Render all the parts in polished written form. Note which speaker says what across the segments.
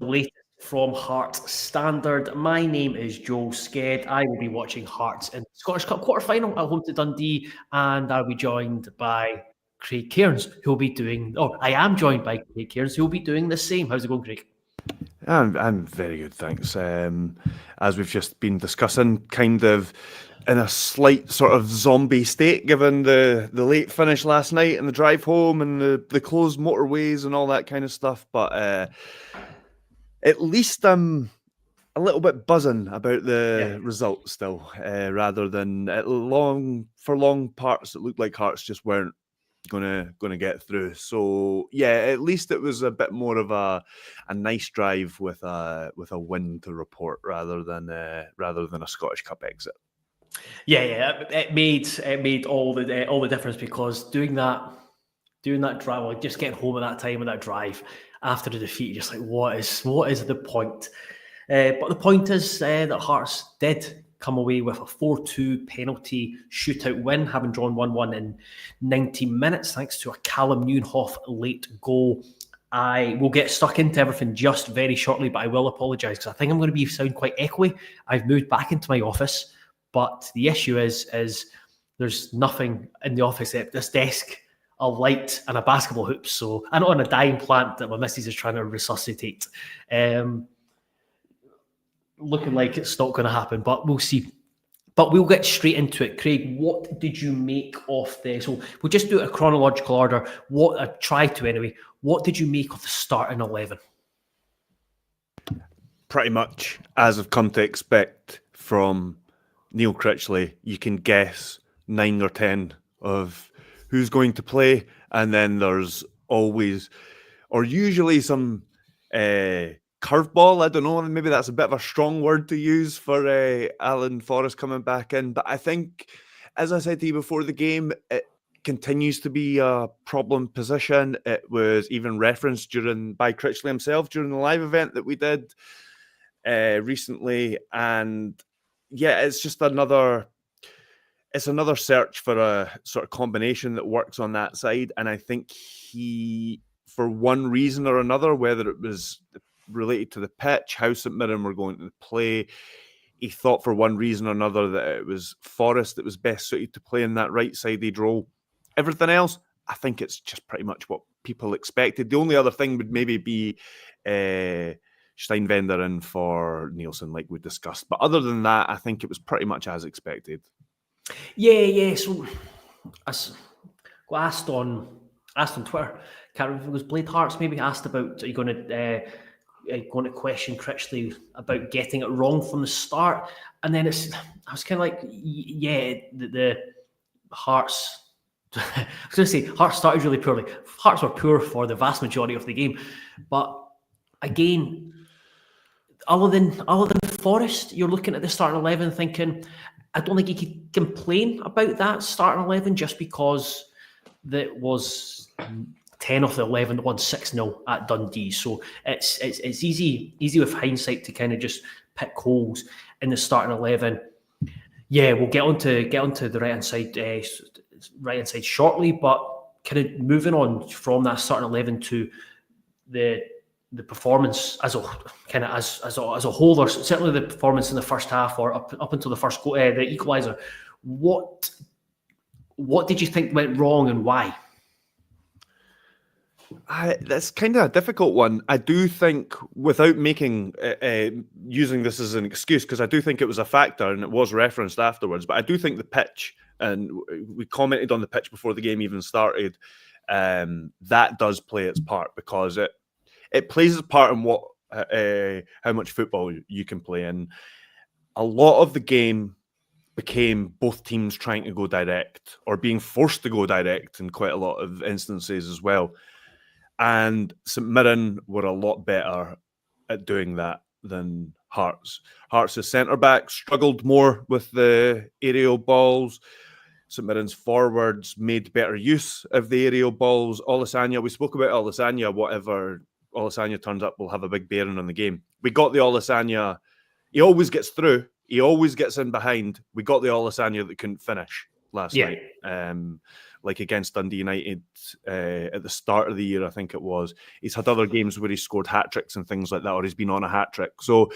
Speaker 1: latest from Hearts Standard. My name is Joel Sked. I will be watching Hearts in the Scottish Cup quarter-final at home to Dundee, and I'll be joined by Craig Cairns, who will be doing, I am joined by Craig Cairns, who will be doing the same. How's it going, Craig?
Speaker 2: I'm very good, thanks. As we've just been discussing, kind of in a slight sort of zombie state, given the late finish last night and the drive home and the closed motorways and all that kind of stuff. But at least I'm a little bit buzzing about the result still, rather than long parts it looked like Hearts just weren't gonna get through. So yeah, at least it was a bit more of a nice drive with a win to report rather than a Scottish Cup exit.
Speaker 1: Yeah, it made all the difference, because doing that drive, like just getting home at that time of that drive after the defeat, just like what is the point? But the point is that Hearts did come away with a 4-2 penalty shootout win, having drawn 1-1 in 90 minutes, thanks to a Callum Neunhoff late goal. I will get stuck into everything just very shortly, but I will apologise because I think I'm going to sound quite echoey. I've moved back into my office, but the issue is there's nothing in the office except this desk, a light, and a basketball hoop. So I'm on a dying plant that my missus is trying to resuscitate. Looking like it's not going to happen, but we'll see. But we'll get straight into it. Craig, what did you make of this? So we'll just do it in chronological order. What I tried to anyway. What did you make of the starting 11?
Speaker 2: Pretty much as I've come to expect from Neil Critchley. You can guess 9 or 10 of who's going to play, and then there's always, or usually, some curveball. I don't know, maybe that's a bit of a strong word to use for Alan Forrest coming back in. But I think, as I said to you before the game, it continues to be a problem position. It was even referenced by Critchley himself during the live event that we did recently. And yeah, it's just another search for a sort of combination that works on that side. And I think he, for one reason or another, whether it was related to the pitch, how St Mirren were going to play, he thought for one reason or another that it was Forrest that was best suited to play in that right-sided role. Everything else, I think it's just pretty much what people expected. The only other thing would maybe be Steinvender in for Nielsen, like we discussed. But other than that, I think it was pretty much as expected.
Speaker 1: Yeah. So I got asked on Twitter. Can't remember if it was Blade Hearts maybe asked about, are you going to question Critchley about getting it wrong from the start? And then I was kind of like, yeah, the Hearts. I was going to say Hearts started really poorly. Hearts were poor for the vast majority of the game, but again, other than Forrest, you're looking at the starting 11 thinking, I don't think you could complain about that starting 11 just because that was 10 of the 11 that won 6-0 at Dundee. So it's easy with hindsight to kind of just pick holes in the starting 11. Yeah, we'll get onto the right hand side shortly, but kind of moving on from that starting 11 to the performance as a whole, or certainly the performance in the first half, or up until the first goal, the equaliser. What did you think went wrong and why?
Speaker 2: That's kind of a difficult one. I do think, without making using this as an excuse, because I do think it was a factor and it was referenced afterwards, but I do think the pitch, and we commented on the pitch before the game even started, that does play its part, because it plays its part in what how much football you can play. And a lot of the game became both teams trying to go direct or being forced to go direct in quite a lot of instances as well. And St Mirren were a lot better at doing that than Hearts. Hearts' centre-back struggled more with the aerial balls. St Mirren's forwards made better use of the aerial balls. Olasanya, we spoke about Olasanya, whatever Olasanya turns up will have a big bearing on the game. We got the Olasanya, he always gets through, he always gets in behind. We got the Olasanya that couldn't finish last night. like against Dundee United at the start of the year, I think it was. He's had other games where he scored hat-tricks and things like that, or he's been on a hat-trick. So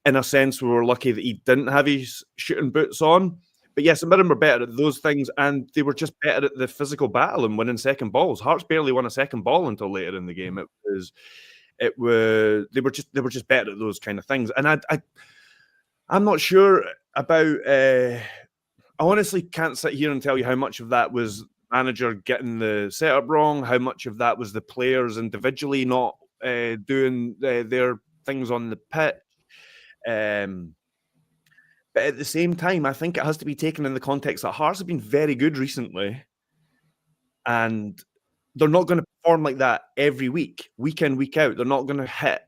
Speaker 2: in a sense, we were lucky that he didn't have his shooting boots on. But yes, St Mirren were better at those things, and they were just better at the physical battle and winning second balls. Hearts barely won a second ball until later in the game. They were just better at those kind of things. And I'm not sure about. I honestly can't sit here and tell you how much of that was manager getting the setup wrong, how much of that was the players individually not doing their things on the pitch. But at the same time, I think it has to be taken in the context that Hearts have been very good recently, and they're not going to perform like that every week in, week out. They're not going to hit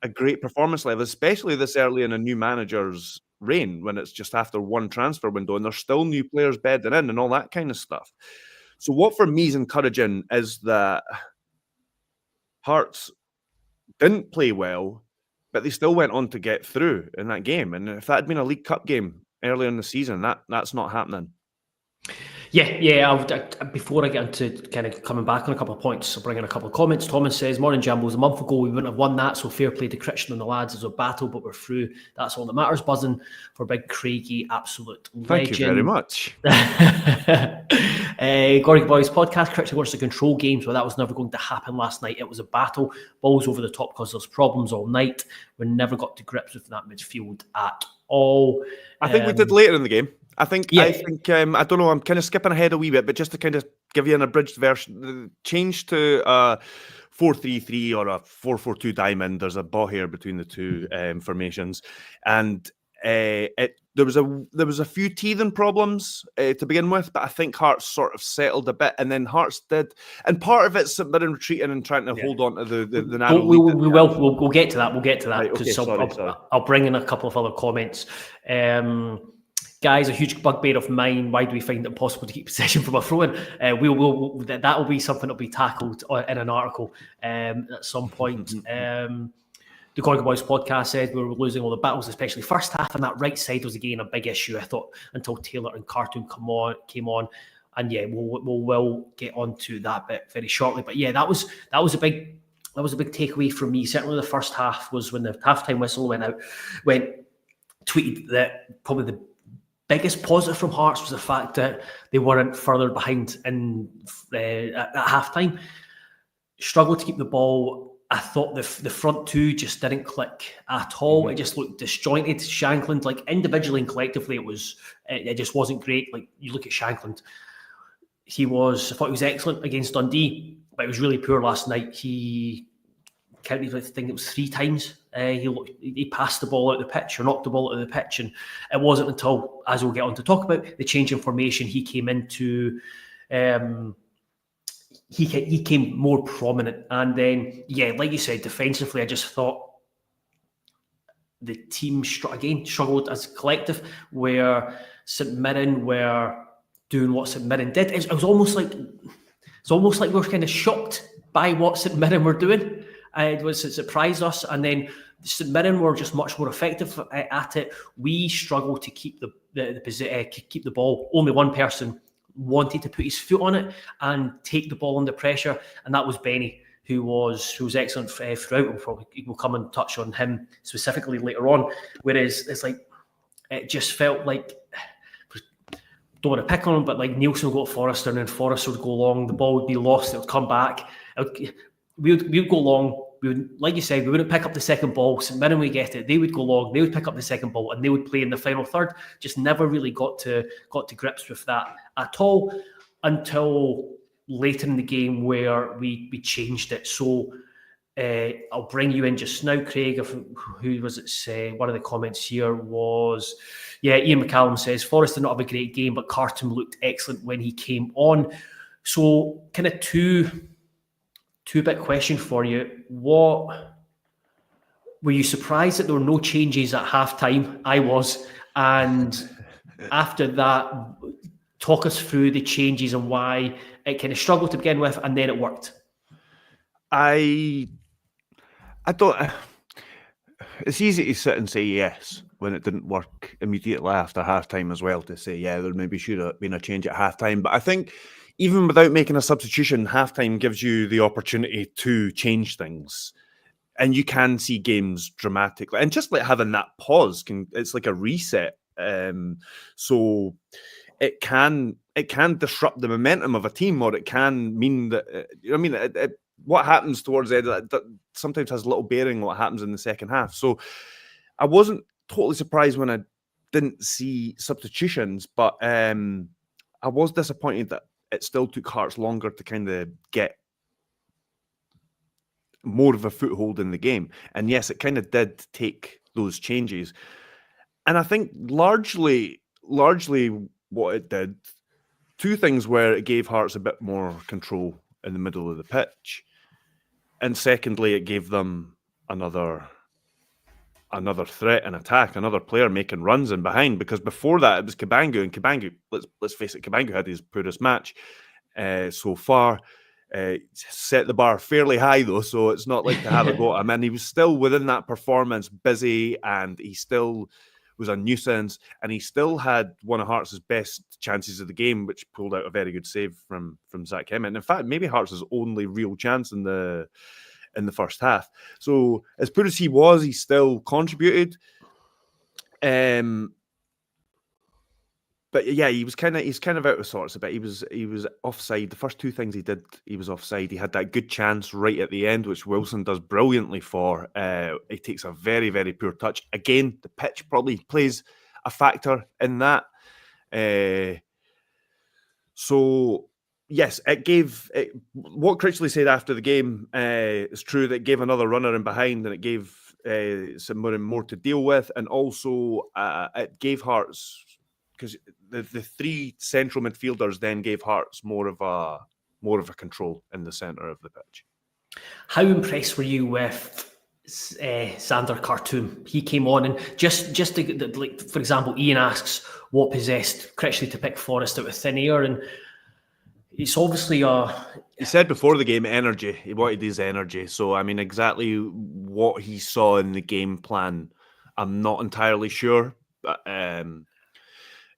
Speaker 2: a great performance level, especially this early in a new manager's reign when it's just after one transfer window and there's still new players bedding in and all that kind of stuff. So what for me is encouraging is that Hearts didn't play well, but they still went on to get through in that game. And if that had been a League Cup game earlier in the season, that's not happening.
Speaker 1: Yeah. Before I get into kind of coming back on a couple of points, I'll bring in a couple of comments. Thomas says, "Morning, Jambos. A month ago, we wouldn't have won that, so fair play to Crichton and the lads as a battle, but we're through. That's all that matters. Buzzing for Big Craigie, absolute legend."
Speaker 2: Thank you very much.
Speaker 1: Gordy Boys podcast, Crichton wants to control games, but that was never going to happen last night. It was a battle. Balls over the top because there's problems all night. We never got to grips with that midfield at all.
Speaker 2: I think we did later in the game. I think I don't know, I'm kind of skipping ahead a wee bit, but just to kind of give you an abridged version, the change to 4-3-3 or a 4-4-2 diamond, there's a here between the two formations, and there was a few teething problems to begin with, but I think Hearts sort of settled a bit, and then Hearts did, and part of it's St Mirren retreating and trying to hold on to the narrow lead.
Speaker 1: We'll get to that. We'll get to that
Speaker 2: Right,
Speaker 1: because
Speaker 2: sorry.
Speaker 1: I'll bring in a couple of other comments. Guys, a huge bugbear of mine. Why do we find it impossible to keep possession from a throw-in? That will be something that'll be tackled in an article at some point. The Gorga Boys podcast said we were losing all the battles, especially first half, and that right side was again a big issue, I thought, until Taylor and Cartoon came on. And yeah, we'll get onto that bit very shortly. But yeah, that was a big takeaway from me. Certainly the first half was when the halftime whistle tweeted that probably the biggest positive from Hearts was the fact that they weren't further behind at halftime. Struggled to keep the ball. I thought the front two just didn't click at all. It just looked disjointed. Shankland, like individually and collectively, it just wasn't great. Like you look at Shankland, I thought he was excellent against Dundee, but he was really poor last night. He counted, I think it was 3 times. He passed the ball out the pitch or knocked the ball out of the pitch, and it wasn't until, as we'll get on to talk about, the change in formation, he came into. He came more prominent, and then like you said, defensively, I just thought the team struggled as a collective. Where St Mirren were doing what St Mirren did, it was almost like we were kind of shocked by what St Mirren were doing. It surprised us, and then St Mirren were just much more effective at it. We struggled to keep keep the ball. Only one person wanted to put his foot on it and take the ball under pressure, and that was Benny, who was excellent throughout. We'll come and touch on him specifically later on. Whereas it just felt like, don't want to pick on him, but like Nielsen would go to Forrester, and then Forrester would go long, the ball would be lost, it would come back. We would go long. We would, like you said, we wouldn't pick up the second ball. St Mirren would get it. They would go long. They would pick up the second ball, and they would play in the final third. Just never really got to grips with that at all until later in the game where we changed it. So I'll bring you in just now, Craig. Who was it? One of the comments here was, Ian McCallum says Forrest did not have a great game, but Carton looked excellent when he came on. So kind of two-bit question for you. What were you surprised that there were no changes at halftime? I was, and after that, talk us through the changes and why it kind of struggled to begin with, and then it worked.
Speaker 2: I don't. It's easy to sit and say yes when it didn't work immediately after halftime as well. To say there maybe should have been a change at halftime, but I think even without making a substitution, halftime gives you the opportunity to change things. And you can see games dramatically. And just like having that pause, it's like a reset. So it can disrupt the momentum of a team, or it can mean that, what happens towards the end that sometimes has little bearing on what happens in the second half. So I wasn't totally surprised when I didn't see substitutions, but I was disappointed that it still took Hearts longer to kind of get more of a foothold in the game. And yes, it kind of did take those changes. And I think largely what it did, two things were it gave Hearts a bit more control in the middle of the pitch. And secondly, it gave them another threat and attack, another player making runs in behind, because before that it was Cabangu, and Cabangu, let's face it, Cabangu had his poorest match so far. Set the bar fairly high though, so it's not like to have a go at him, and he was still within that performance busy, and he still was a nuisance, and he still had one of Hearts' best chances of the game, which pulled out a very good save from Zach Emmett. And in fact, maybe Hearts' only real chance in the first half. So as poor as he was, he still contributed. But yeah, he's kind of out of sorts a bit. He was offside. The first two things he did, he was offside. He had that good chance right at the end, which Wilson does brilliantly for. He takes a very, very poor touch. Again, the pitch probably plays a factor in that. So yes, it gave what Critchley said after the game is true. That it gave another runner in behind, and it gave St Mirren more to deal with, and also it gave Hearts, because the three central midfielders then gave Hearts more of a control in the centre of the pitch.
Speaker 1: How impressed were you with Sander Khartoum? He came on, and just to, like, for example, Ian asks what possessed Critchley to pick Forrest out of thin air, and it's obviously he
Speaker 2: said before the game, energy. He wanted his energy. So I mean, exactly what he saw in the game plan, I'm not entirely sure, but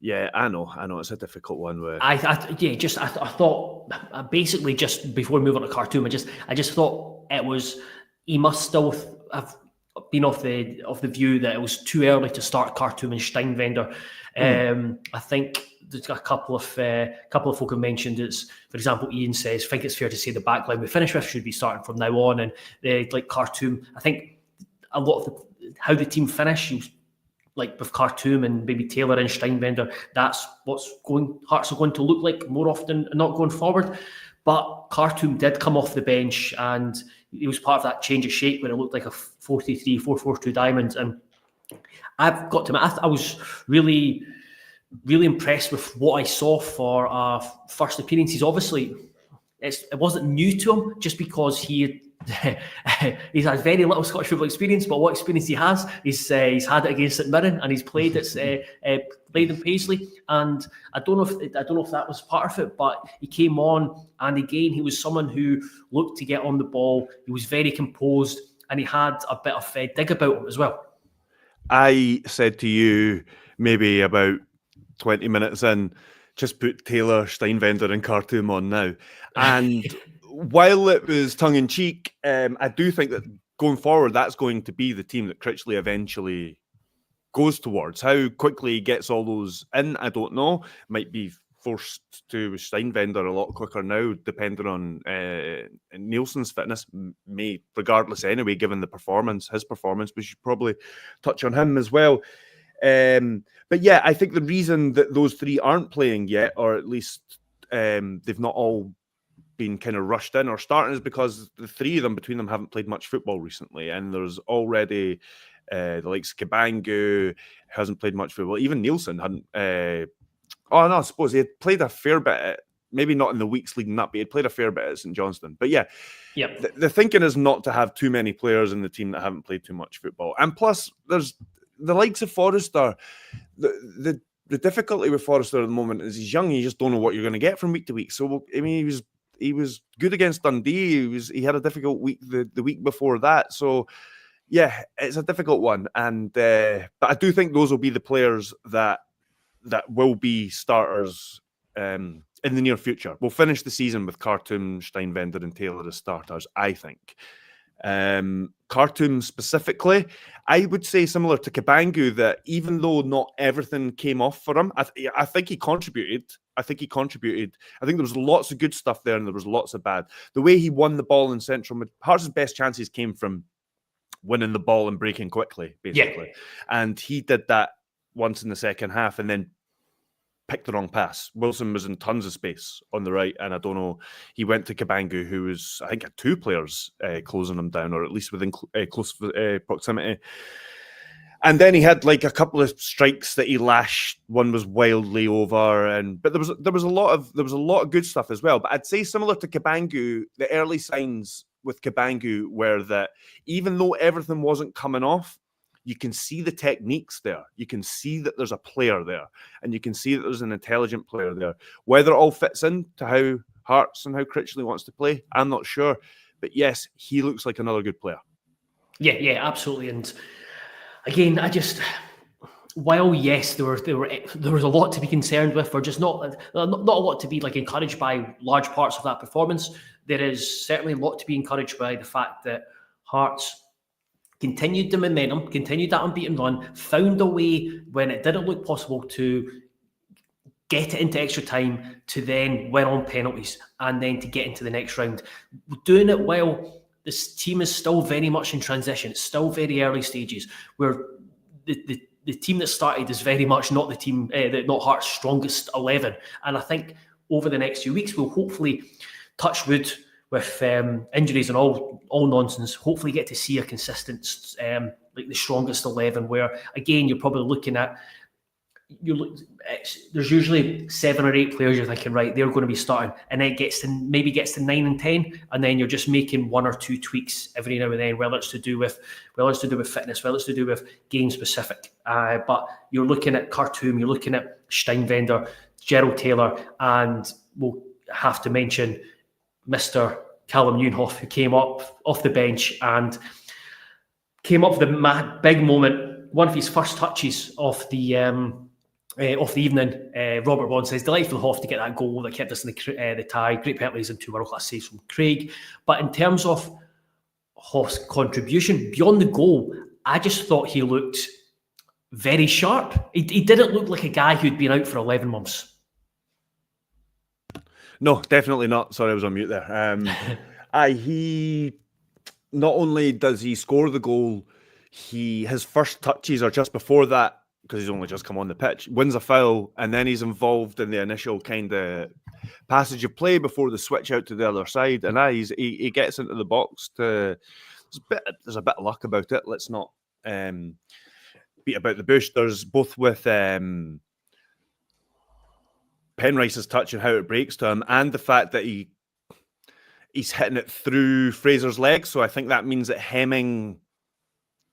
Speaker 2: yeah, I know it's a difficult one.
Speaker 1: I thought basically, just before we move on to Khartoum, I just thought it was, he must still have been of the view that it was too early to start Khartoum and Steinwender. I think there's a couple of folk have mentioned it's, for example, Ian says, I think it's fair to say the backline we finish with should be starting from now on, and like Khartoum, I think a lot of how the team finished, like with Khartoum and maybe Taylor and Steinwender, that's what's Hearts are going to look like more often, not going forward. But Khartoum did come off the bench, and he was part of that change of shape when it looked like a 4-3-3, 4-4-2 diamond. And I've got to admit, I was really, really impressed with what I saw for first appearances. Obviously, it wasn't new to him just because he's had very little Scottish football experience, but what experience he has, he's had it against St Mirren, and he's played played in Paisley, and I don't know if that was part of it, but he came on, and again he was someone who looked to get on the ball. He was very composed, and he had a bit of dig about him as well.
Speaker 2: I said to you maybe about 20 minutes in, just put Taylor, Steinwender and Khartoum on now. And while it was tongue-in-cheek, I do think that going forward, that's going to be the team that Critchley eventually goes towards. How quickly he gets all those in, I don't know. Might be forced to Steinwender a lot quicker now, depending on Nielsen's fitness. Regardless anyway, given his performance, we should probably touch on him as well. But yeah, I think the reason that those three aren't playing yet, or at least they've not all been kind of rushed in or starting, is because the three of them, between them, haven't played much football recently, and there's already the likes of Cabangu hasn't played much football. Even Nielsen hadn't. I suppose he had played a fair bit. Maybe not in the weeks leading up, but he had played a fair bit at St Johnstone. But yeah,
Speaker 1: yep.
Speaker 2: The thinking is not to have too many players in the team that haven't played too much football, and plus there's the likes of Forrester. The difficulty with Forrester at the moment is he's young. You just don't know what you're going to get from week to week. So I mean, he was good against Dundee. He had a difficult week the week before that. So yeah, it's a difficult one. And but I do think those will be the players that will be starters in in the near future. We'll finish the season with Khartoum, Steinwender and Taylor as starters, I think. Khartoum specifically, I would say similar to Kabangu, that even though not everything came off for him, I think he contributed. I think there was lots of good stuff there and there was lots of bad. The way he won the ball in central, Hearts' best chances came from winning the ball and breaking quickly, basically. Yeah. And he did that once in the second half and then picked the wrong pass. Wilson was in tons of space on the right, and I don't know, he went to Kabangu, who was, I think, had two players closing him down, or at least within close proximity. And then he had like a couple of strikes that he lashed. One was wildly over, but there was a lot of good stuff as well. But I'd say similar to Kabangu, the early signs with Kabangu were that even though everything wasn't coming off, you can see the techniques there. You can see that there's a player there, and you can see that there's an intelligent player there. Whether it all fits in to how Hearts and how Critchley wants to play, I'm not sure. But yes, he looks like another good player.
Speaker 1: Yeah, absolutely. And again, while yes, there was a lot to be concerned with, or just not a lot to be like encouraged by large parts of that performance. There is certainly a lot to be encouraged by the fact that Hearts continued the momentum, continued that unbeaten run, found a way when it didn't look possible to get it into extra time, to then win on penalties and then to get into the next round. Doing it while this team is still very much in transition. It's still very early stages, where the team that started is very much not the team, not Hearts' strongest 11. And I think over the next few weeks, we'll hopefully touch wood with injuries and all nonsense, hopefully get to see a consistent, like the strongest 11, where, again, you're probably looking at, there's usually 7 or 8 players you're thinking, right, they're going to be starting, and then maybe gets to 9 and 10, and then you're just making 1 or 2 tweaks every now and then, whether it's to do with fitness, whether it's to do with game specific. But you're looking at Khartoum, you're looking at Steinwender, Gerald Taylor, and we'll have to mention Mr. Callum Nieuwenhof, who came up off the bench and came up with a big moment, one of his first touches of the evening. Robert Bond says, delightful Hoff to get that goal that kept us in the tie. Great penalties and 2 world-class saves from Craig. But in terms of Hoff's contribution, beyond the goal, I just thought he looked very sharp. He didn't look like a guy who'd been out for 11 months.
Speaker 2: No, definitely not. Sorry, I was on mute there. He not only does he score the goal, his first touches are just before that, because he's only just come on the pitch, wins a foul, and then he's involved in the initial kind of passage of play before the switch out to the other side. And he gets into the box. There's a bit of luck about it. Let's not beat about the bush. There's both with Penrice's touch and how it breaks to him, and the fact that he's hitting it through Fraser's legs. So I think that means that Hemming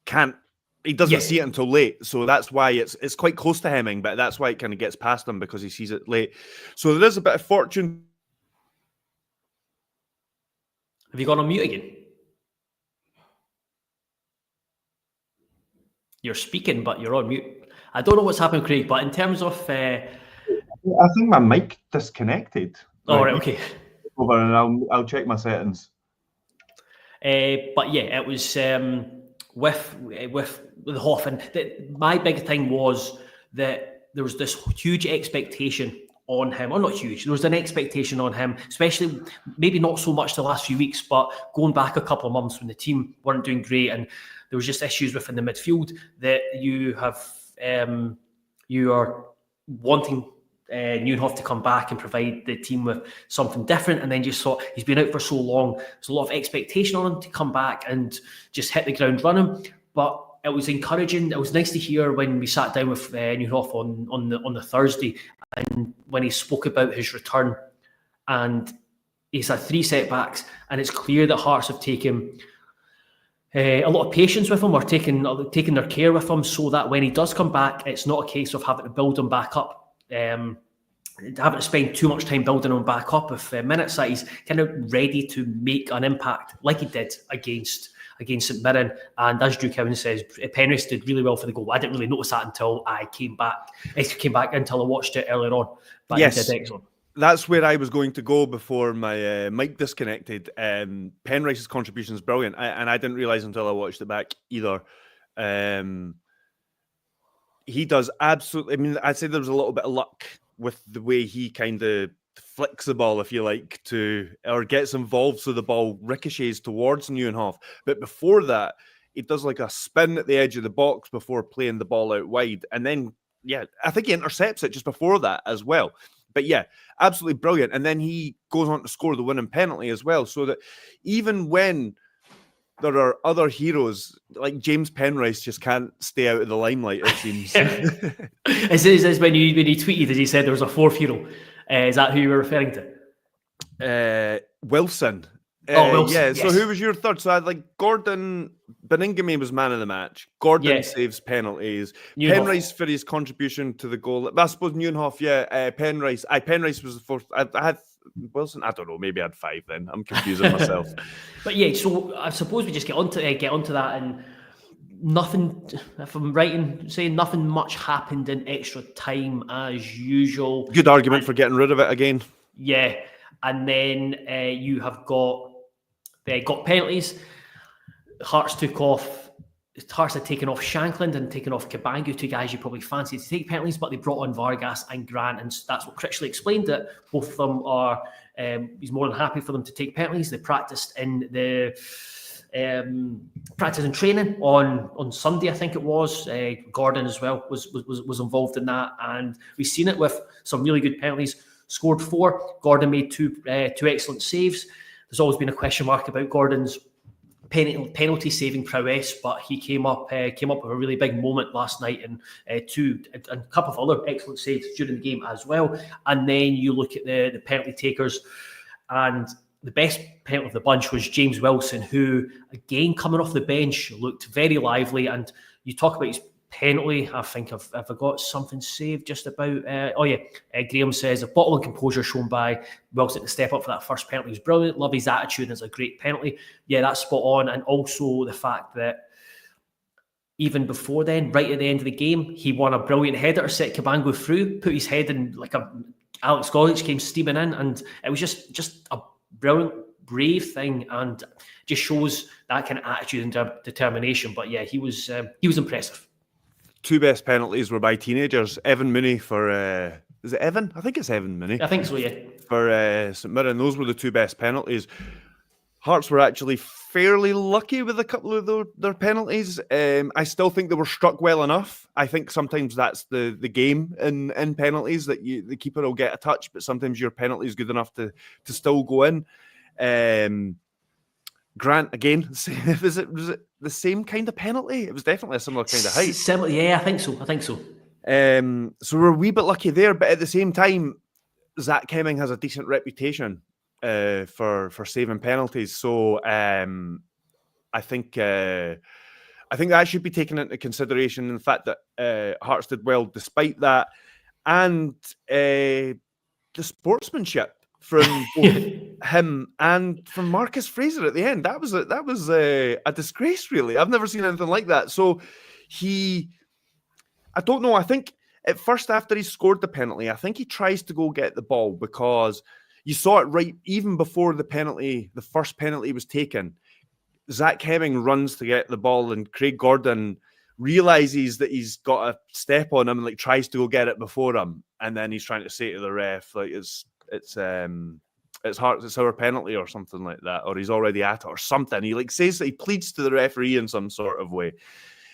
Speaker 2: doesn't see it until late. So that's why it's quite close to Hemming, but that's why it kind of gets past him, because he sees it late. So there is a bit of fortune.
Speaker 1: Have you gone on mute again? You're speaking, but you're on mute. I don't know what's happened, Craig, but in terms of...
Speaker 3: I think my mic disconnected.
Speaker 1: Oh, right, okay.
Speaker 3: Over, and I'll check my settings.
Speaker 1: But yeah, it was with Hoff, and my big thing was that there was this huge expectation on him, or not huge, there was an expectation on him, especially maybe not so much the last few weeks, but going back a couple of months when the team weren't doing great and there was just issues within the midfield, that you are wanting Nieuwenhof to come back and provide the team with something different, and then just thought he's been out for so long, there's a lot of expectation on him to come back and just hit the ground running. But it was encouraging. It was nice to hear when we sat down with Nieuwenhof on the Thursday, and when he spoke about his return, and he's had 3 setbacks, and it's clear that Hearts have taken a lot of patience with him, or taking their care with him, so that when he does come back, it's not a case of having to build him back up. Having to spend too much time building him back up with minutes that he's kind of ready to make an impact, like he did against St Mirren. And as Drew Cowan says, Penrith did really well for the goal. I didn't really notice that until I came back until I watched it earlier on. But
Speaker 2: yes.
Speaker 1: He did excellent.
Speaker 2: That's where I was going to go before my mic disconnected. Penrice's contribution is brilliant, and I didn't realise until I watched it back either. He does absolutely. I mean, I'd say there was a little bit of luck with the way he kind of flicks the ball, if you like, or gets involved so the ball ricochets towards Neuenhoff. But before that, he does like a spin at the edge of the box before playing the ball out wide. And then, yeah, I think he intercepts it just before that as well. But yeah, absolutely brilliant. And then he goes on to score the winning penalty as well. So that even when there are other heroes, like James Penrice just can't stay out of the limelight, it seems.
Speaker 1: Is when you tweeted, as he said there was a fourth hero. Is that who you were referring
Speaker 2: to? Wilson.
Speaker 1: Wilson.
Speaker 2: Yeah.
Speaker 1: Yes.
Speaker 2: So who was your third? So I had like Gordon. Beningame was man of the match. Gordon saves penalties.
Speaker 1: Neuenhoff.
Speaker 2: Penrice for his contribution to the goal. I suppose Neuenhoff. Yeah. Penrice. Penrice was the fourth. I had Wilson. I don't know. Maybe I had five. Then I'm confusing myself.
Speaker 1: But yeah. So I suppose we just get onto that, and nothing. If I'm right in saying nothing much happened in extra time as usual.
Speaker 2: Good argument for getting rid of it again.
Speaker 1: Yeah. And then you have got penalties. Hearts had taken off Shankland and taken off Cabangu, two guys you probably fancied to take penalties, but they brought on Vargas and Grant, and that's what Critchley explained, that both of them are, he's more than happy for them to take penalties. They practiced in training on Sunday, I think it was. Gordon as well was involved in that, and we've seen it with some really good penalties. Scored 4. Gordon made two excellent saves. There's always been a question mark about Gordon's penalty saving prowess, but he came up with a really big moment last night, and a couple of other excellent saves during the game as well. And then you look at the penalty takers, and the best penalty of the bunch was James Wilson, who again coming off the bench looked very lively. And you talk about his penalty, I think I've got something saved just about. Graham says a bottle of composure shown by Wilson to step up for that first penalty was brilliant. Love his attitude. It's a great penalty. Yeah, that's spot on. And also the fact that even before then, right at the end of the game, he won a brilliant header to set Cabangu through, put his head in like Alex Golic came steaming in, and it was just a brilliant, brave thing, and just shows that kind of attitude and determination. But yeah, he was impressive.
Speaker 2: Two best penalties were by teenagers. Evan Mooney for is it Evan? I think it's Evan Mooney.
Speaker 1: I think so, yeah.
Speaker 2: For St Mirren, those were the two best penalties. Hearts were actually fairly lucky with a couple of their penalties. I still think they were struck well enough. I think sometimes that's the game in penalties, that the keeper will get a touch, but sometimes your penalty is good enough to still go in. Grant, again, was it the same kind of penalty? It was definitely a similar kind of height.
Speaker 1: Similar, yeah, I think so.
Speaker 2: So we're a wee bit lucky there, but at the same time, Zach Hemming has a decent reputation for saving penalties. So I think that should be taken into consideration, in the fact that Hearts did well despite that, and the sportsmanship from both him and from Marcus Fraser at the end. That was a disgrace, really. I've never seen anything like that. So I don't know. I think at first, after he scored the penalty, I think he tries to go get the ball, because you saw it right even before the first penalty was taken. Zach Hemming runs to get the ball, and Craig Gordon realizes that he's got a step on him and tries to go get it before him, and then he's trying to say to the ref it's Hearts, it's our penalty or something like that, or he's already at it or something. He says that he pleads to the referee in some sort of way,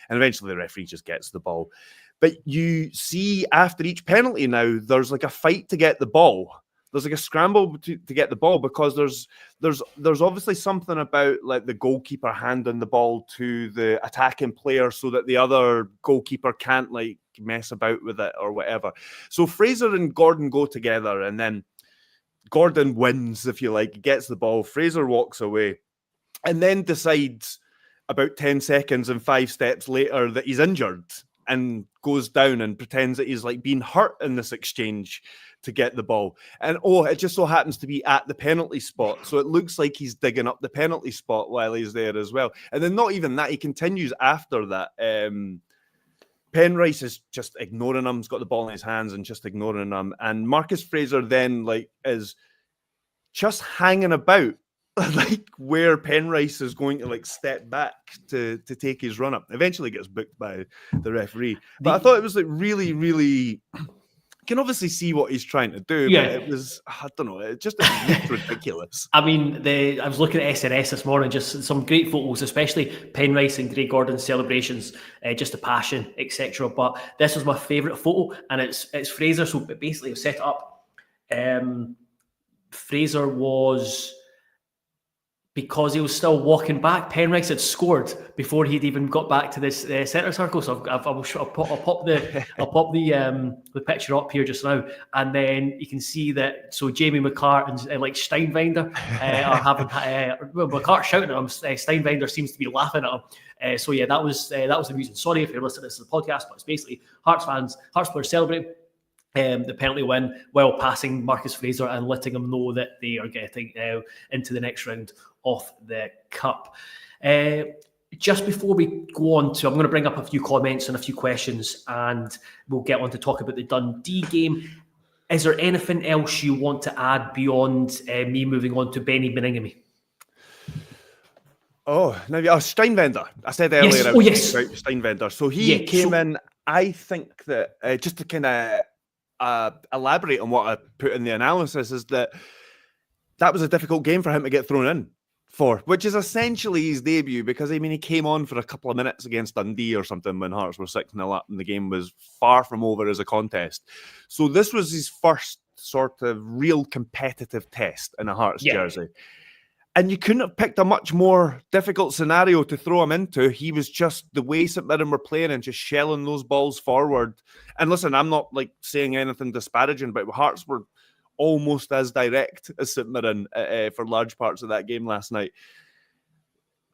Speaker 2: and eventually the referee just gets the ball. But you see after each penalty now, there's a fight to get the ball. There's a scramble to get the ball, because there's obviously something about the goalkeeper handing the ball to the attacking player so that the other goalkeeper can't mess about with it or whatever. So Fraser and Gordon go together, and then Gordon wins, if you like, gets the ball. Fraser walks away and then decides about 10 seconds and 5 steps later that he's injured, and goes down and pretends that he's being hurt in this exchange to get the ball. And it just so happens to be at the penalty spot. So it looks like he's digging up the penalty spot while he's there as well. And then not even that, he continues after that Penrice is just ignoring him. He's got the ball in his hands and just ignoring him. And Marcus Fraser then is just hanging about like where Penrice is going to step back to take his run up. Eventually gets booked by the referee. But I thought it was really, really. You can obviously see what he's trying to do, but it was, I don't know, it looked ridiculous.
Speaker 1: I mean, I was looking at SNS this morning, just some great photos, especially Penrice and Greg Gordon's celebrations, just a passion, etc. But this was my favourite photo, and it's Fraser. So basically, it was set up. Fraser was, because he was still walking back, Penrice had scored before he'd even got back to this centre circle. So I'll pop the picture up here just now, and then you can see that. So Jamie McCart and Steinwender are having McCart shouting at him. Steinwender seems to be laughing at him. So yeah, that was the reason. Sorry if you're listening to this as a podcast, but it's basically Hearts players celebrating the penalty win while passing Marcus Fraser and letting him know that they are getting into the next round of the Cup. Just before we go on to, I'm going to bring up a few comments and a few questions, and we'll get on to talk about the Dundee game. Is there anything else you want to add beyond me moving on to Benny Beningame?
Speaker 2: Steinwender. I said earlier about Steinwender. So he came in, I think that, just to kind of elaborate on what I put in the analysis, is that was a difficult game for him to get thrown in for, which is essentially his debut, because he came on for a couple of minutes against Dundee or something when Hearts were 6-0 up and the game was far from over as a contest. So this was his first sort of real competitive test in a Hearts jersey. And you couldn't have picked a much more difficult scenario to throw him into. He was just, the way St Mirren were playing and just shelling those balls forward. And listen, I'm not saying anything disparaging, but Hearts were almost as direct as St Mirren for large parts of that game last night.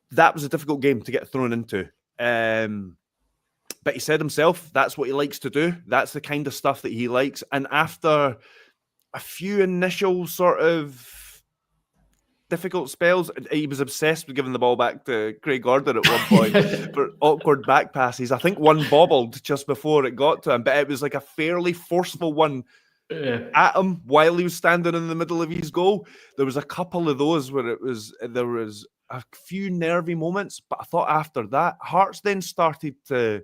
Speaker 2: That was a difficult game to get thrown into. But he said himself, that's what he likes to do. That's the kind of stuff that he likes. And after a few initial sort of difficult spells, he was obsessed with giving the ball back to Craig Gordon at one point for awkward back passes. I think one bobbled just before it got to him, but it was like a fairly forceful one at him while he was standing in the middle of his goal. There was a couple of those where there was a few nervy moments, but I thought after that, Hearts then started to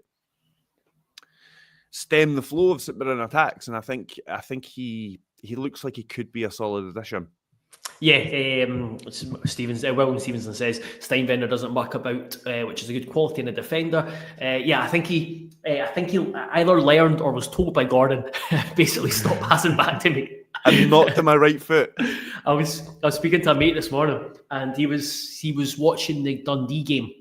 Speaker 2: stem the flow of St Mirren attacks, and I think he looks like he could be a solid addition.
Speaker 1: Yeah, William Stevenson says Steinwender doesn't muck about, which is a good quality in a defender. I think he either learned or was told by Gordon, basically stop passing back to me.
Speaker 2: And not to my right foot.
Speaker 1: I was speaking to a mate this morning, and he was watching the Dundee game,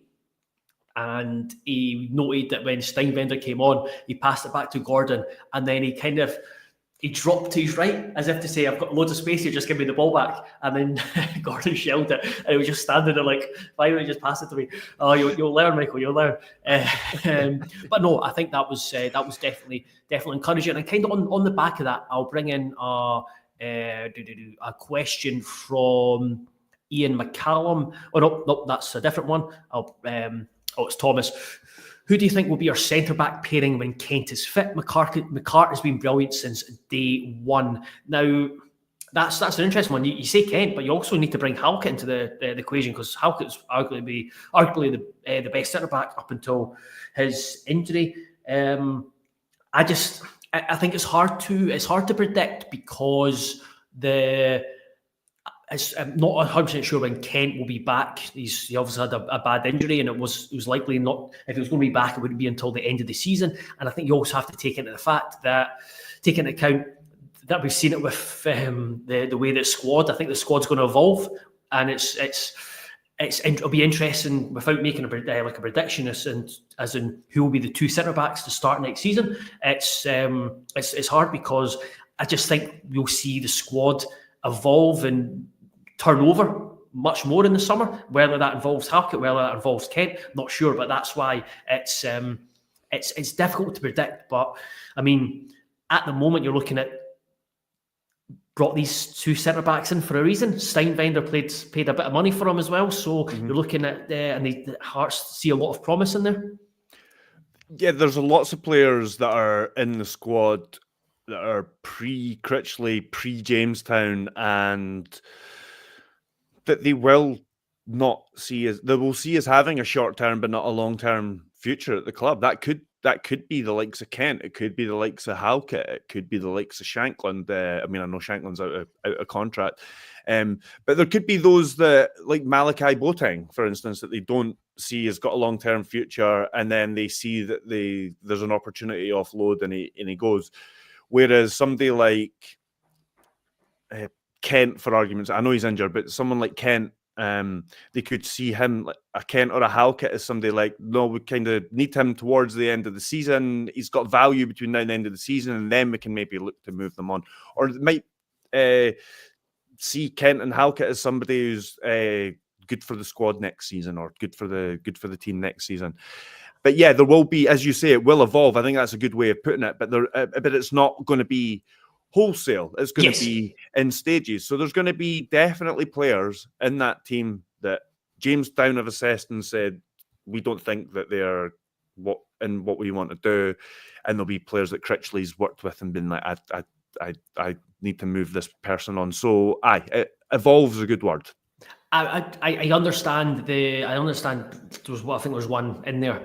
Speaker 1: and he noted that when Steinwender came on, he passed it back to Gordon, and then he dropped to his right as if to say, I've got loads of space here, just give me the ball back. And then Gordon shelled it, and he was just standing there like, why don't you just pass it to me? Oh, you'll learn, Michael, you'll learn. But no, I think that was definitely encouraging. And kind of on the back of that, I'll bring in a question from Ian McCallum. Oh, no, that's a different one. It's Thomas. Who do you think will be our centre-back pairing when Kent is fit? McCart has been brilliant since day one. Now, that's an interesting one. You say Kent, but you also need to bring Halkett into the equation, because Halkett's arguably the best centre-back up until his injury. I think it's hard to predict, because I'm not 100% sure when Kent will be back. He obviously had a bad injury, and it was likely not, if he was going to be back, it wouldn't be until the end of the season. And I think you also have to take into account that we've seen it with the way that squad. I think the squad's going to evolve, and it'll be interesting, without making a prediction as in who will be the two centre backs to start next season. It's hard, because I just think we'll see the squad evolve and turn over much more in the summer. Whether that involves Halkett, whether that involves Kent, not sure. But that's why it's difficult to predict. But I mean, at the moment, you're looking at brought these two centre backs in for a reason. Steinwender paid a bit of money for him as well. So you're looking at and the Hearts see a lot of promise in there.
Speaker 2: Yeah, there's lots of players that are in the squad that are pre-Critchley, pre-Jamestown, and that they will not see as they will see as having a short-term but not a long-term future at the club. That could be the likes of Kent. It could be the likes of Halkett. It could be the likes of Shankland. I mean, I know Shankland's out of contract, but there could be those that, like Malachi Boateng, for instance, that they don't see has got a long-term future, and then they see that there's an opportunity offload, and he goes. Whereas somebody like Kent, for arguments, I know he's injured, but someone like Kent, they could see him, like a Kent or a Halkett, as somebody like, no, we kind of need him towards the end of the season. He's got value between now and the end of the season, and then we can maybe look to move them on. Or it might see Kent and Halkett as somebody who's good for the squad next season, or good for the team next season. But yeah, there will be, as you say, it will evolve. I think that's a good way of putting it. But it's not going to be wholesale. It's going to be in stages. So there's going to be definitely players in that team that Jamestown have assessed and said, we don't think that they are what we want to do. And there'll be players that Critchley's worked with and been like, I need to move this person on. So evolve is a good word.
Speaker 1: I understand I understand there was one in there.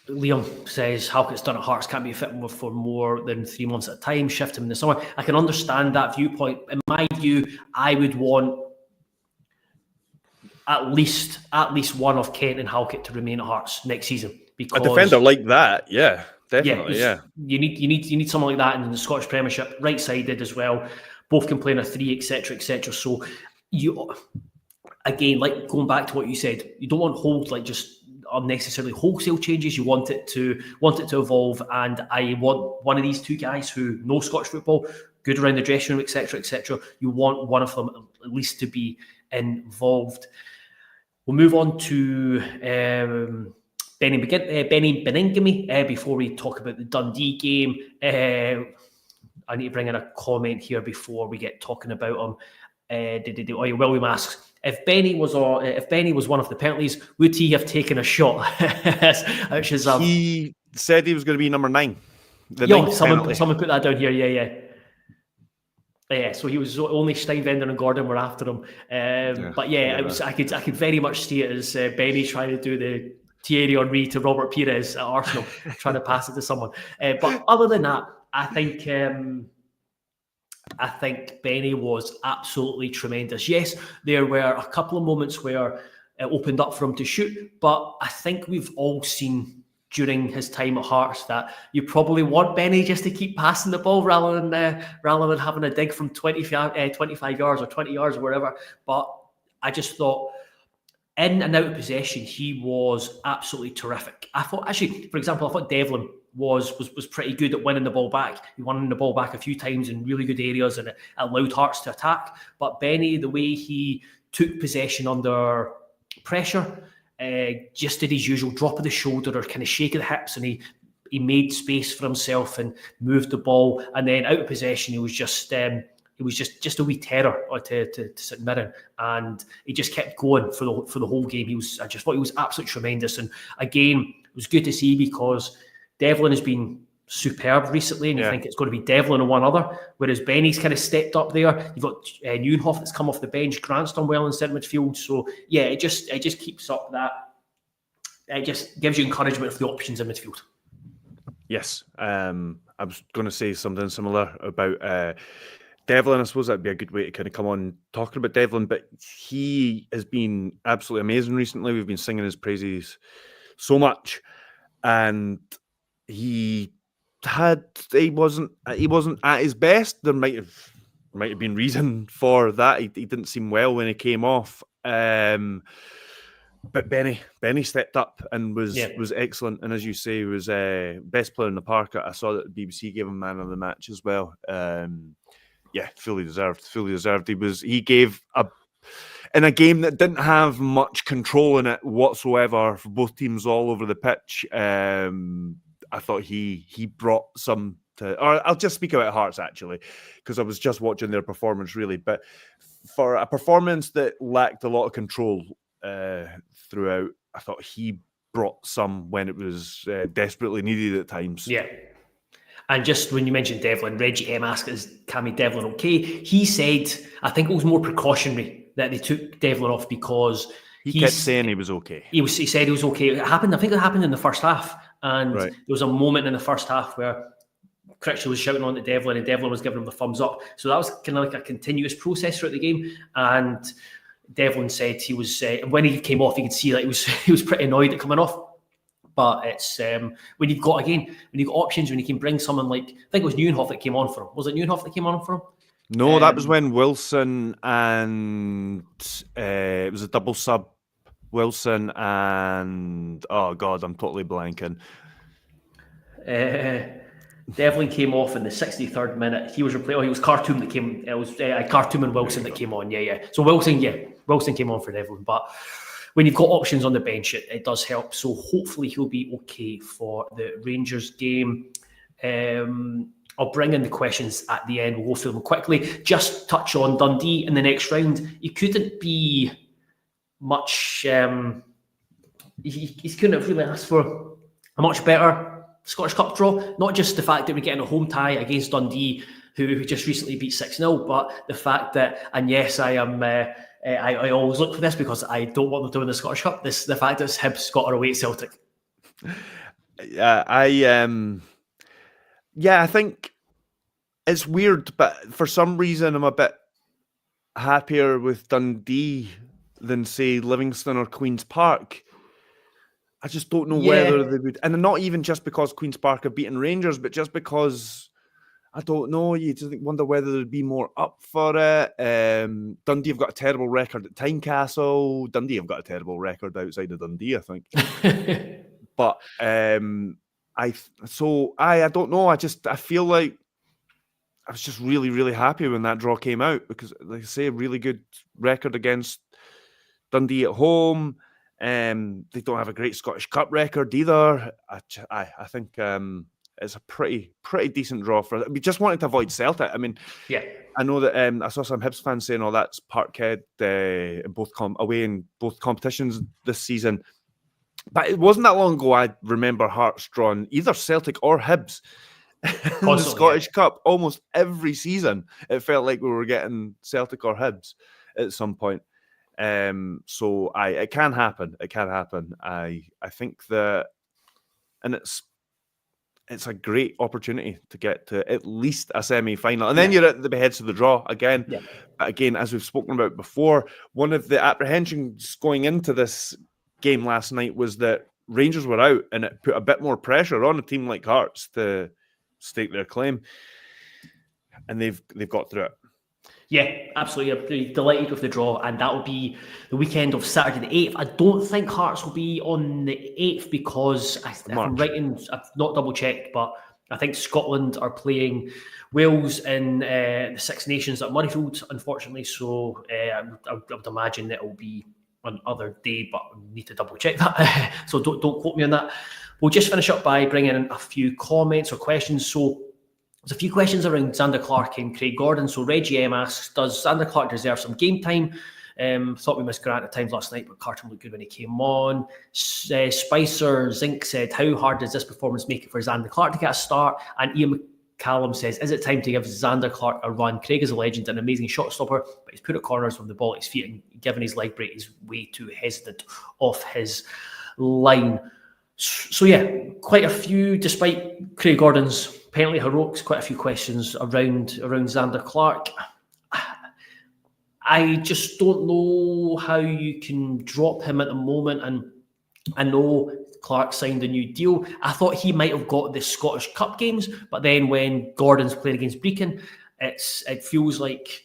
Speaker 1: Liam says Halkett's done at Hearts, can't be fit for more than 3 months at a time, shift him in the summer. I can understand that viewpoint. In my view, I would want at least one of Kent and Halkett to remain at Hearts next season. Because
Speaker 2: a defender like that, yeah, definitely,
Speaker 1: You need someone like that in the Scottish Premiership, right-sided as well. Both can play in a 3, etc., etc. So you, again, like going back to what you said, you don't want just unnecessarily wholesale changes. You want it to evolve, and I want one of these two guys who know Scottish football, good around the dressing room, etc., etc. You want one of them at least to be involved. We'll move on to Benny Beningame before we talk about the Dundee game. I need to bring in a comment here before we get talking about him. William asks, if Benny was one of the penalties, would he have taken a shot? Which is
Speaker 2: he said he was going to be number 9.
Speaker 1: Someone put that down here. Yeah, so he was only Steinvender and Gordon were after him. But I could very much see it as Benny trying to do the Thierry Henry to Robert Pires at Arsenal, trying to pass it to someone. But other than that, I think Benny was absolutely tremendous. Yes, there were a couple of moments where it opened up for him to shoot, but I think we've all seen during his time at Hearts that you probably want Benny just to keep passing the ball rather than having a dig from 25 yards or 20 yards or wherever. But I just thought, in and out of possession, he was absolutely terrific. I thought, actually, for example, I thought Devlin was pretty good at winning the ball back. He won the ball back a few times in really good areas, and it allowed Hearts to attack. But Benny, the way he took possession under pressure, just did his usual drop of the shoulder or kind of shake of the hips, and he made space for himself and moved the ball. And then out of possession, he was just a wee terror to St Mirren, and he just kept going for the whole game. I just thought he was absolutely tremendous. And again, it was good to see, because Devlin has been superb recently, and you think it's going to be Devlin and one other, whereas Benny's kind of stepped up there. You've got Neuenhoff that's come off the bench, Grant's done well in centre midfield. So yeah, it just keeps up that. It just gives you encouragement for the options in midfield.
Speaker 2: Yes, I was going to say something similar about Devlin. I suppose that'd be a good way to kind of come on talking about Devlin, but he has been absolutely amazing recently. We've been singing his praises so much, and he wasn't at his best. There might have been reason for that. He didn't seem well when he came off. But Benny stepped up and was excellent. And as you say, was best player in the park. I saw that the BBC gave him man of the match as well. Fully deserved. He gave in a game that didn't have much control in it whatsoever for both teams all over the pitch. I thought he brought some to, or I'll just speak about Hearts actually, because I was just watching their performance really. But for a performance that lacked a lot of control throughout, I thought he brought some when it was desperately needed at times.
Speaker 1: Yeah. And just when you mentioned Devlin, Reggie M asked, is Cammy Devlin okay? He said, I think it was more precautionary that they took Devlin off because
Speaker 2: he kept saying he was okay.
Speaker 1: He said he was okay. It happened, I think it happened in the first half. And
Speaker 2: Right.
Speaker 1: there was a moment in the first half where Critchley was shouting on to Devlin and Devlin was giving him the thumbs up. So that was kind of like a continuous process throughout the game. And Devlin said he was, when he came off, you could see that he was pretty annoyed at coming off. But it's when you've got options, when you can bring someone like, I think it was Neuenhoff that came on for him. Was it Neuenhoff that came on for him?
Speaker 2: No, that was when Wilson and it was a double sub. Wilson and I'm totally blanking.
Speaker 1: Devlin came off in the 63rd minute. He was replaced. He was Khartoum that came. It was Khartoum and Wilson that came on. Yeah. So Wilson came on for Devlin. But when you've got options on the bench, it does help. So hopefully he'll be okay for the Rangers game. I'll bring in the questions at the end. We'll go through them quickly. Just touch on Dundee in the next round. He couldn't be much. He couldn't have really asked for a much better Scottish Cup draw. Not just the fact that we're getting a home tie against Dundee, who just recently beat 6-0, but the fact that, and yes, I am. I always look for this because I don't want them to win the Scottish Cup. The fact that Hibs got away at Celtic.
Speaker 2: I think it's weird, but for some reason I'm a bit happier with Dundee than, say, Livingston or Queen's Park. I just don't know whether they would, and not even just because Queen's Park have beaten Rangers, but just because I don't know. You just wonder whether there'd be more up for it. Dundee have got a terrible record at Tynecastle. Dundee have got a terrible record outside of Dundee, I think. But I don't know. I feel like I was just really, really happy when that draw came out because, like I say, a really good record against Dundee at home. They don't have a great Scottish Cup record either. I think it's a pretty decent draw for it. We just wanted to avoid Celtic. I mean, I know that I saw some Hibs fans saying, "Oh, that's Parkhead in away in both competitions this season." But it wasn't that long ago. I remember Hearts drawn either Celtic or Hibs in the Scottish Cup almost every season. It felt like we were getting Celtic or Hibs at some point. So it can happen. It can happen. I think that, and it's a great opportunity to get to at least a semi-final, and then you're at the heads of the draw again. Yeah. But again, as we've spoken about before, one of the apprehensions going into this game last night was that Rangers were out, and it put a bit more pressure on a team like Hearts to stake their claim, and they've got through it.
Speaker 1: Yeah, absolutely. I'm delighted with the draw, and that will be the weekend of Saturday the 8th. I don't think Hearts will be on the 8th because if I'm right, I've not double-checked, but I think Scotland are playing Wales in the Six Nations at Murrayfield, unfortunately, so I would imagine that it will be another day, but I need to double-check that, so don't quote me on that. We'll just finish up by bringing in a few comments or questions. So there's a few questions around Zander Clark and Craig Gordon. So Reggie M asks, does Zander Clark deserve some game time? Thought we missed Grant at times last night, but Carton looked good when he came on. Spicer Zink said, how hard does this performance make it for Zander Clark to get a start? And Ian McCallum says, is it time to give Zander Clark a run? Craig is a legend, an amazing shot stopper, but he's put at corners from the ball at his feet, and given his leg break, he's way too hesitant off his line. So yeah, quite a few, despite Craig Gordon's penalty heroics, quite a few questions around Zander Clark. I just don't know how you can drop him at the moment, and I know Clark signed a new deal. I thought he might have got the Scottish Cup games, but then when Gordon's playing against Brecon, it just feels like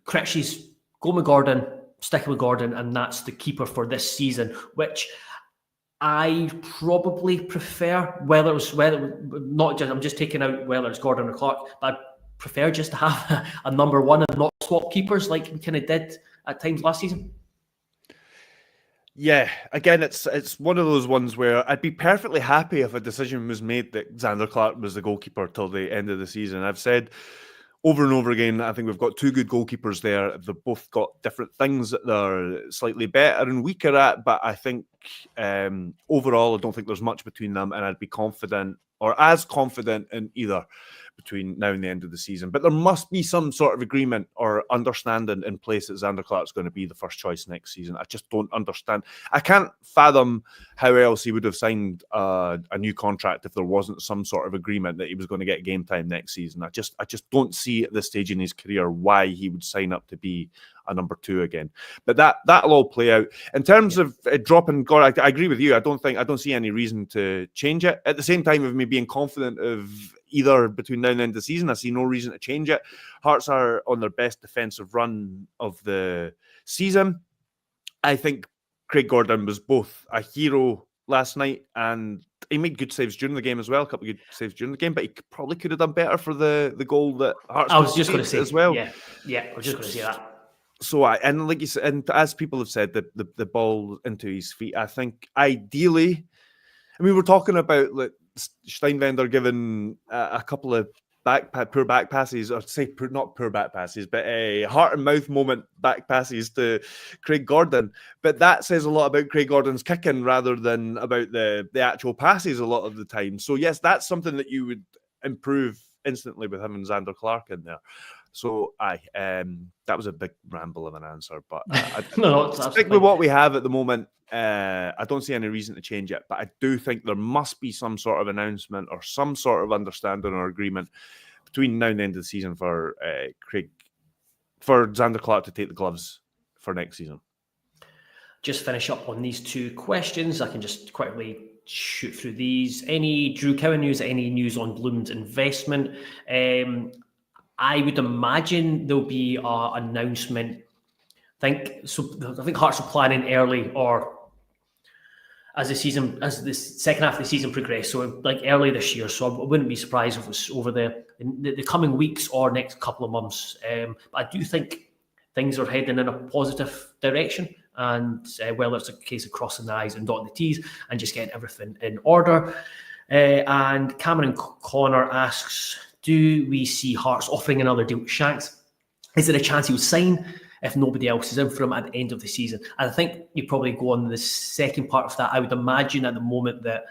Speaker 1: Critchley's going with Gordon, sticking with Gordon, and that's the keeper for this season, which I probably prefer. I'm just taking out whether it's Gordon or Clark, but I prefer just to have a number one and not swap keepers like we kind of did at times last season.
Speaker 2: Yeah, again, it's one of those ones where I'd be perfectly happy if a decision was made that Zander Clark was the goalkeeper till the end of the season. I've said over and over again, I think we've got two good goalkeepers there. They've both got different things that they're slightly better and weaker at, but I think overall, I don't think there's much between them, and I'd be confident, or as confident in either between now and the end of the season. But there must be some sort of agreement or understanding in place that Xander Clark's going to be the first choice next season. I just don't understand. I can't fathom how else he would have signed a new contract if there wasn't some sort of agreement that he was going to get game time next season. I just don't see at this stage in his career why he would sign up to be a number 2 again. But that'll all play out. In terms of dropping God, I agree with you. I don't see any reason to change it. At the same time, of me being confident of either between now and the end of the season, I see no reason to change it. Hearts are on their best defensive run of the season. I think Craig Gordon was both a hero last night, and he made good saves during the game as well, a couple of good saves during the game, but he probably could have done better for the goal that Hearts.
Speaker 1: I was just going to say
Speaker 2: as well.
Speaker 1: Yeah, I was just going to say that.
Speaker 2: So and like you said, and as people have said, the ball into his feet. I think ideally, I mean, we're talking about like Steinwender giving a couple of poor back passes, or say not poor back passes, but a heart and mouth moment back passes to Craig Gordon. But that says a lot about Craig Gordon's kicking rather than about the actual passes a lot of the time. So yes, that's something that you would improve instantly with having Xander Clark in there. So that was a big ramble of an answer, but
Speaker 1: no,
Speaker 2: stick with what we have at the moment. I don't see any reason to change it, but I do think there must be some sort of announcement or some sort of understanding or agreement between now and the end of the season for Xander Clark to take the gloves for next season.
Speaker 1: Just finish up on these two questions. I can just quickly shoot through these. Any Drew Cowan news? Any news on Bloom's investment? I would imagine there'll be an announcement. I think Hearts are planning early, or as the second half of the season progressed, so like early this year. So I wouldn't be surprised if it was over the coming weeks or next couple of months. But I do think things are heading in a positive direction, and whether it's a case of crossing the I's and dotting the T's and just getting everything in order. And Cameron Connor asks, do we see Hearts offering another deal to Shanks? Is there a chance he would sign if nobody else is in for him at the end of the season? And I think you probably go on the second part of that. I would imagine at the moment that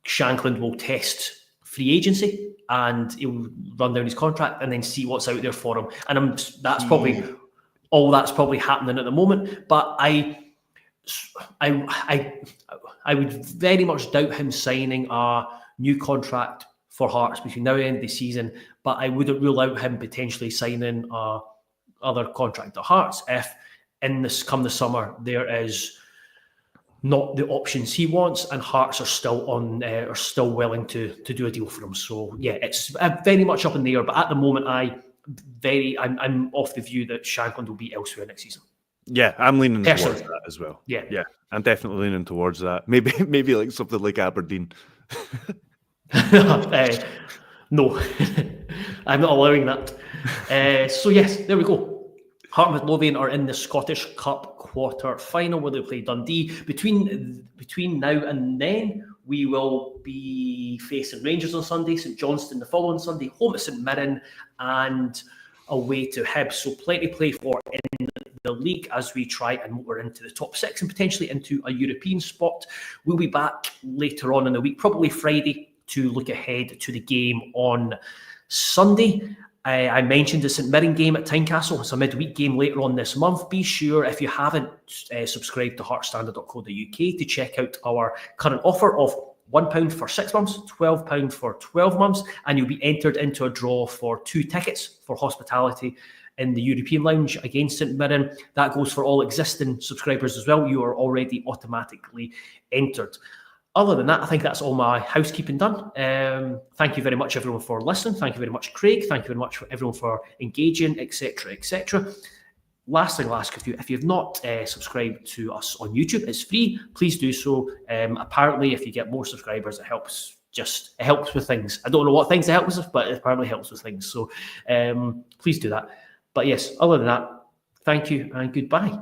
Speaker 1: Shankland will test free agency and he'll run down his contract and then see what's out there for him. And that's probably all that's probably happening at the moment. But I would very much doubt him signing a new contract for Hearts between now and the end of the season, but I wouldn't rule out him potentially signing other contract at Hearts if come the summer there is not the options he wants and Hearts are still willing to do a deal for him. So yeah, it's very much up in the air, but at the moment I'm of the view that Shankland will be elsewhere next season.
Speaker 2: Yeah, I'm leaning towards that as well.
Speaker 1: Yeah,
Speaker 2: I'm definitely leaning towards that. Maybe like something like Aberdeen.
Speaker 1: No, I'm not allowing that. So yes, there we go. Heart and Midlothian are in the Scottish Cup quarter final where they play Dundee. Between now and then, we will be facing Rangers on Sunday, St Johnstone the following Sunday, home at St Mirren, and away to Hibs. So plenty to play for in the league as we try and we're into the top 6 and potentially into a European spot. We'll be back later on in the week, probably Friday, to look ahead to the game on Sunday. I mentioned the St Mirren game at Tynecastle. It's a midweek game later on this month. Be sure, if you haven't subscribed to heartstandard.co.uk, to check out our current offer of £1 for 6 months, £12 for 12 months, and you'll be entered into a draw for 2 tickets for hospitality in the European Lounge against St Mirren. That goes for all existing subscribers as well. You are already automatically entered. Other than that, I think that's all my housekeeping done. Thank you very much, everyone, for listening. Thank you very much, Craig. Thank you very much for everyone for engaging, etc., etc. Last thing I'll ask of you, if you've not subscribed to us on YouTube, it's free. Please do so. Apparently, if you get more subscribers, it helps with things. I don't know what things it helps with, but it apparently helps with things. So please do that. But yes, other than that, thank you and goodbye.